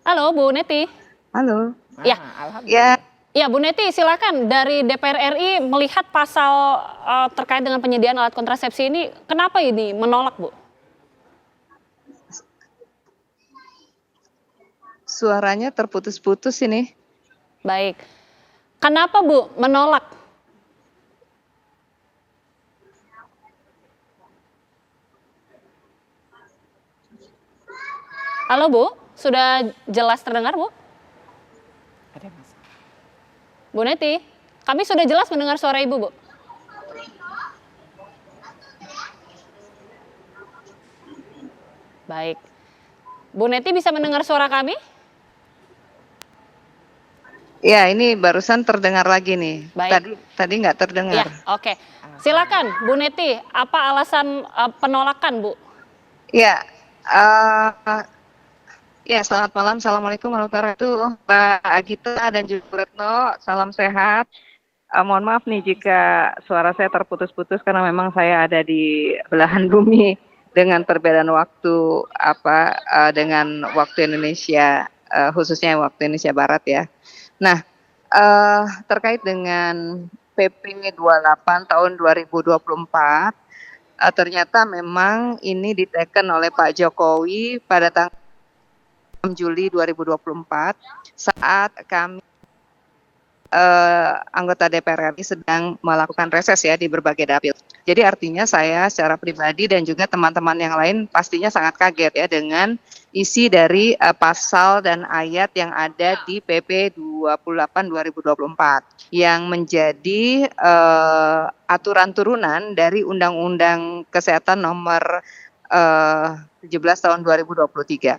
Halo Bu Neti. Halo. Ya, Ya, Alhamdulillah. ya Bu Neti silakan dari DPR RI melihat pasal terkait dengan penyediaan alat kontrasepsi ini, kenapa ini menolak Bu? suaranya terputus-putus ini. Baik, kenapa Bu menolak? Halo Bu, sudah jelas terdengar Bu? Ada masalah. Bu Neti, kami sudah jelas mendengar suara Ibu Bu. Baik, Bu Neti bisa mendengar suara kami? Ya, ini barusan terdengar lagi nih. Baik. Tadi nggak terdengar. Ya, oke. Silakan Bu Neti, apa alasan penolakan Bu? Ya, ya selamat malam. Assalamualaikum warahmatullahi wabarakatuh. Mbak Agita dan juga Bu Retno, salam sehat. Mohon maaf nih jika suara saya terputus-putus karena memang saya ada di belahan bumi dengan perbedaan waktu dengan waktu Indonesia, khususnya waktu Indonesia Barat ya. Nah, terkait dengan PP 28 tahun 2024, ternyata memang ini diteken oleh Pak Jokowi pada tanggal 6 Juli 2024 saat kami anggota DPR RI sedang melakukan reses ya di berbagai dapil. Jadi artinya saya secara pribadi dan juga teman-teman yang lain pastinya sangat kaget ya dengan isi dari pasal dan ayat yang ada di PP 28 2024 yang menjadi aturan turunan dari Undang-Undang Kesehatan nomor 17 tahun 2023.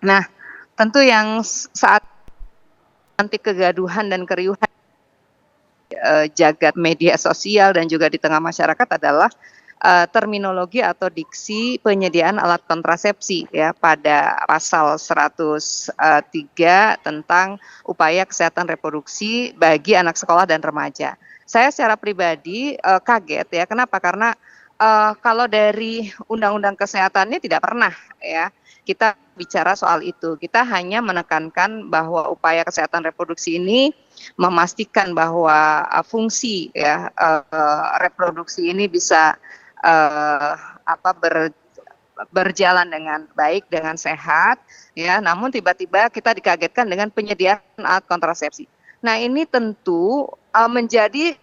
Nah, tentu yang saat nanti kegaduhan dan keriuhan jagat media sosial dan juga di tengah masyarakat adalah terminologi atau diksi penyediaan alat kontrasepsi ya pada pasal 103 tentang upaya kesehatan reproduksi bagi anak sekolah dan remaja. Saya secara pribadi kaget ya, kenapa? Karena kalau dari undang-undang kesehatannya tidak pernah ya kita bicara soal itu. Kita hanya menekankan bahwa upaya kesehatan reproduksi ini memastikan bahwa fungsi ya reproduksi ini bisa berjalan dengan baik, dengan sehat ya. Namun tiba-tiba kita dikagetkan dengan penyediaan alat kontrasepsi. Nah, ini tentu menjadi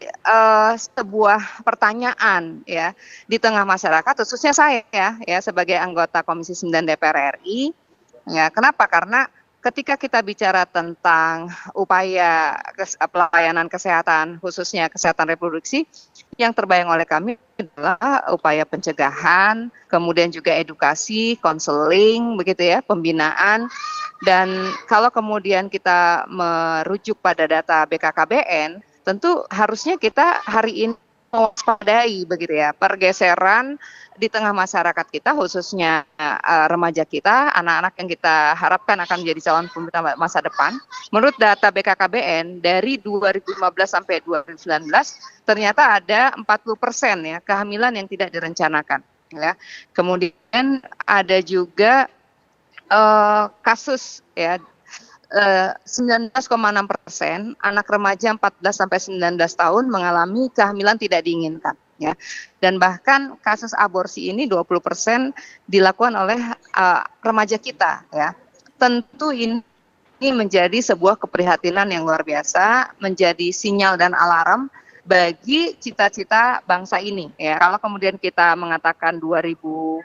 sebuah pertanyaan ya di tengah masyarakat, khususnya saya ya sebagai anggota Komisi 9 DPR RI. Ya, kenapa? Karena ketika kita bicara tentang upaya pelayanan kesehatan, khususnya kesehatan reproduksi, yang terbayang oleh kami adalah upaya pencegahan, kemudian juga edukasi, konseling, begitu ya, pembinaan. Dan kalau kemudian kita merujuk pada data BKKBN, tentu harusnya kita hari ini mewaspadai begitu ya pergeseran di tengah masyarakat kita, khususnya remaja kita, anak-anak yang kita harapkan akan menjadi calon pemimpin masa depan. Menurut data BKKBN dari 2015 sampai 2019 ternyata ada 40% ya kehamilan yang tidak direncanakan ya. Kemudian ada juga kasus ya 19,6% anak remaja 14 sampai 19 tahun mengalami kehamilan tidak diinginkan ya. Dan bahkan kasus aborsi ini 20% dilakukan oleh remaja kita ya. Tentu ini menjadi sebuah keprihatinan yang luar biasa, menjadi sinyal dan alarm bagi cita-cita bangsa ini ya. Kalau kemudian kita mengatakan 2030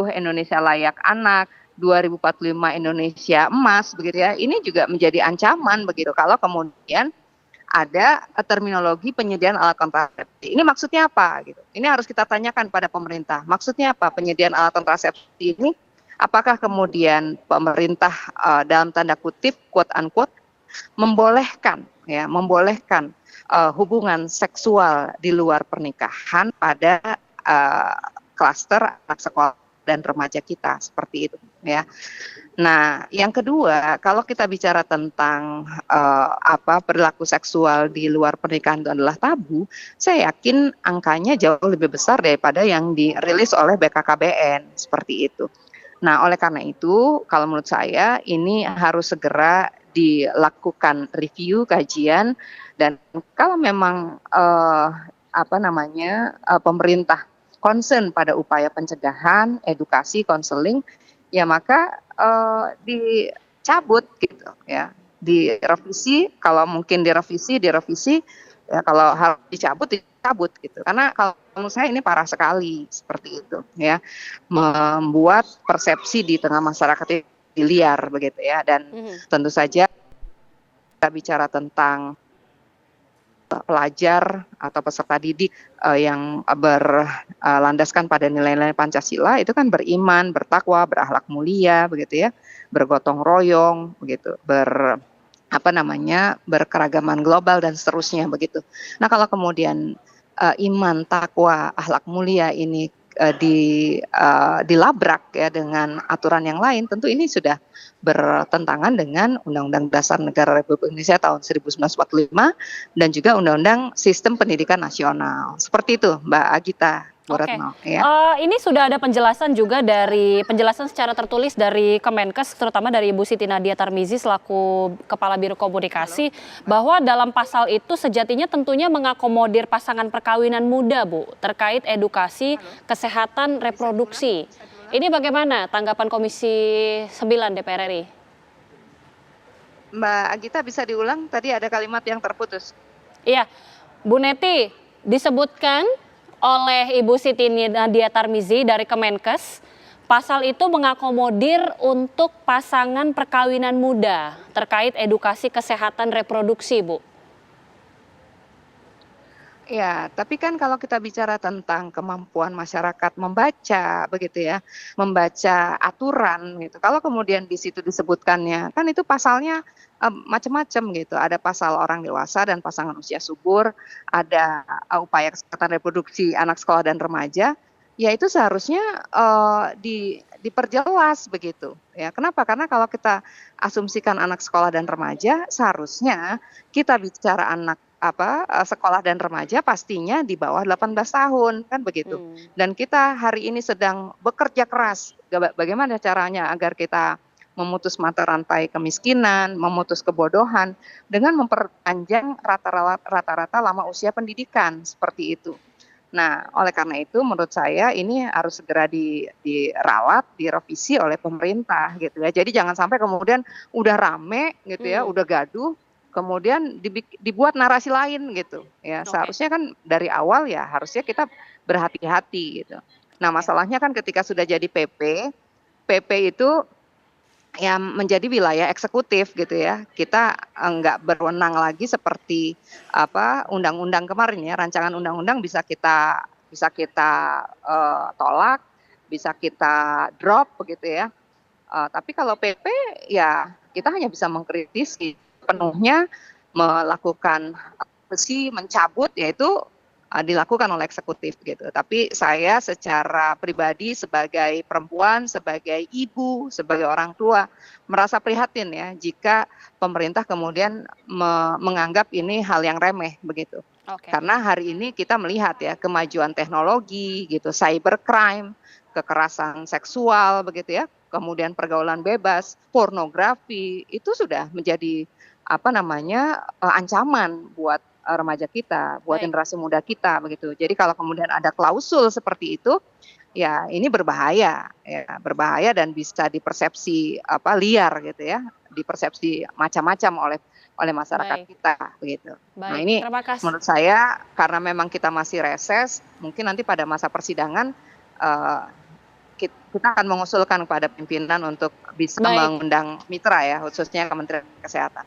Indonesia layak anak, 2045 Indonesia emas begitu ya. Ini juga menjadi ancaman begitu kalau kemudian ada terminologi penyediaan alat kontrasepsi. Ini maksudnya apa gitu. Ini harus kita tanyakan pada pemerintah. Maksudnya apa penyediaan alat kontrasepsi ini? Apakah kemudian pemerintah dalam tanda kutip quote unquote membolehkan hubungan seksual di luar pernikahan pada klaster anak sekolah dan remaja kita seperti itu ya. Nah, yang kedua, kalau kita bicara tentang perilaku seksual di luar pernikahan itu adalah tabu, saya yakin angkanya jauh lebih besar daripada yang dirilis oleh BKKBN seperti itu. Nah, oleh karena itu, kalau menurut saya ini harus segera dilakukan review, kajian, dan kalau memang pemerintah concern pada upaya pencegahan, edukasi, konseling, ya maka dicabut gitu ya, direvisi, kalau mungkin direvisi, ya kalau harus dicabut gitu. Karena kalau menurut saya ini parah sekali seperti itu ya, membuat persepsi di tengah masyarakat ini liar begitu ya, dan tentu saja kita bicara tentang pelajar atau peserta didik yang berlandaskan pada nilai-nilai Pancasila itu kan beriman, bertakwa, berakhlak mulia begitu ya, bergotong royong begitu, berkeragaman global dan seterusnya begitu. Nah, kalau kemudian iman, takwa, akhlak mulia ini dilabrak ya dengan aturan yang lain, tentu ini sudah bertentangan dengan Undang-Undang Dasar Negara Republik Indonesia tahun 1945 dan juga Undang-Undang Sistem Pendidikan Nasional. Seperti itu, Mbak Agita. Oke, ini sudah ada penjelasan juga penjelasan secara tertulis dari Kemenkes, terutama dari Ibu Siti Nadia Tarmizi selaku Kepala Biro Komunikasi, bahwa dalam pasal itu sejatinya tentunya mengakomodir pasangan perkawinan muda, Bu, terkait edukasi kesehatan reproduksi. Ini bagaimana tanggapan Komisi 9 DPR RI? Mbak Agita, bisa diulang, tadi ada kalimat yang terputus. Iya, Bu Neti, disebutkan oleh Ibu Siti Nadia Tarmizi dari Kemenkes, pasal itu mengakomodir untuk pasangan perkawinan muda terkait edukasi kesehatan reproduksi, Bu. Ya, tapi kan kalau kita bicara tentang kemampuan masyarakat membaca begitu ya, membaca aturan gitu. Kalau kemudian di situ disebutkannya, kan itu pasalnya macam-macam gitu. Ada pasal orang dewasa dan pasangan usia subur, ada upaya kesehatan reproduksi anak sekolah dan remaja. Ya itu seharusnya diperjelas begitu ya. Kenapa? Karena kalau kita asumsikan anak sekolah dan remaja, seharusnya kita bicara anak sekolah dan remaja pastinya di bawah 18 tahun kan begitu. Dan kita hari ini sedang bekerja keras bagaimana caranya agar kita memutus mata rantai kemiskinan, memutus kebodohan dengan memperpanjang rata-rata lama usia pendidikan seperti itu. Nah, oleh karena itu menurut saya ini harus segera diralat, direvisi oleh pemerintah gitu ya. Jadi jangan sampai kemudian udah rame gitu ya, udah gaduh, kemudian dibuat narasi lain gitu ya. Seharusnya kan dari awal ya harusnya kita berhati-hati gitu. Nah, masalahnya kan ketika sudah jadi PP itu ya menjadi wilayah eksekutif gitu ya. Kita enggak berwenang lagi seperti undang-undang kemarin ya, rancangan undang-undang bisa kita tolak, bisa kita drop begitu ya. Tapi kalau PP ya kita hanya bisa mengkritisi, penuhnya melakukan mencabut yaitu dilakukan oleh eksekutif gitu. Tapi saya secara pribadi sebagai perempuan, sebagai ibu, sebagai orang tua merasa prihatin ya jika pemerintah kemudian menganggap ini hal yang remeh begitu. Karena hari ini kita melihat ya kemajuan teknologi gitu, cybercrime, kekerasan seksual begitu ya, kemudian pergaulan bebas, pornografi itu sudah menjadi ancaman buat remaja kita, buat generasi muda kita begitu. Jadi kalau kemudian ada klausul seperti itu, ya ini berbahaya dan bisa dipersepsi liar gitu ya, dipersepsi macam-macam oleh masyarakat kita begitu. Nah ini menurut saya karena memang kita masih reses, mungkin nanti pada masa persidangan kita akan mengusulkan kepada pimpinan untuk bisa mengundang mitra ya, khususnya Kementerian Kesehatan.